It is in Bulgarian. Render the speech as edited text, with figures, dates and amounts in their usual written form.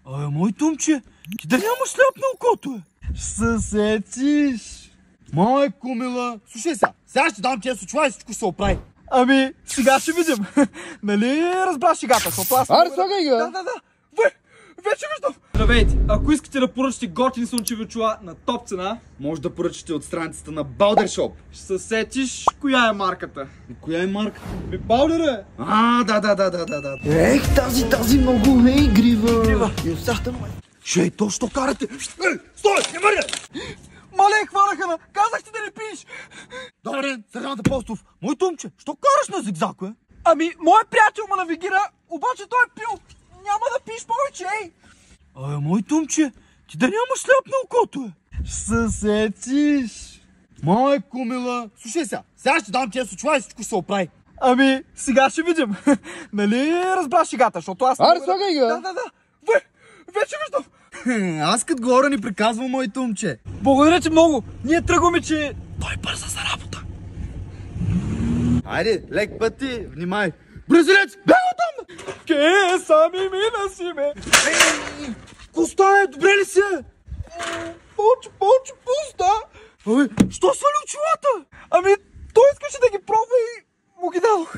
Мой Тумче, ти да нямаш сляп на окото, Ще се сетиш. Майко мила. Слушай сега ще дам тия случва и всичко ще се оправи. Сега ще видим. Нали разбра шегата, защото аз... Слагай го! Да. Вече виждам. Здравейте, ако искате да поръчате готини слънчеви очила на топ цена, може да поръчате от страницата на Balder Shop. Ще се сетиш коя е марката. Коя е марката? Balder е. Да. Ех, тази много е игрива. И усещам. То що карате? Стой, не мърля! Мале, хванаха на... Казах ти да не пиеш! Добър ден, сержант Апостолов. Мой Тумче, що караш на зигзаг, Моят приятел ме навигира, обаче той е пил. Няма да пиеш повече, Мой Тумче, ти да нямаш сляп на окото, Ще се сетиш. Майко мила. Слушай сега ще дам тия случва и всичко ще се оправи. Сега ще видим. Нали разбра шегата, защото аз... Слагай го! Да. Вече виждам. Аз като говоря ни приказвам, мой Тумче. Благодаря ти много. Ние тръгваме, че той бърза за работа. Айде, лек пъти, внимай. Бразилец, бяга там! Сами мина си, бе. Коста е, добре ли си? Повече пуста. Що свали очилата? Той искаше да ги пробва и му ги дадох.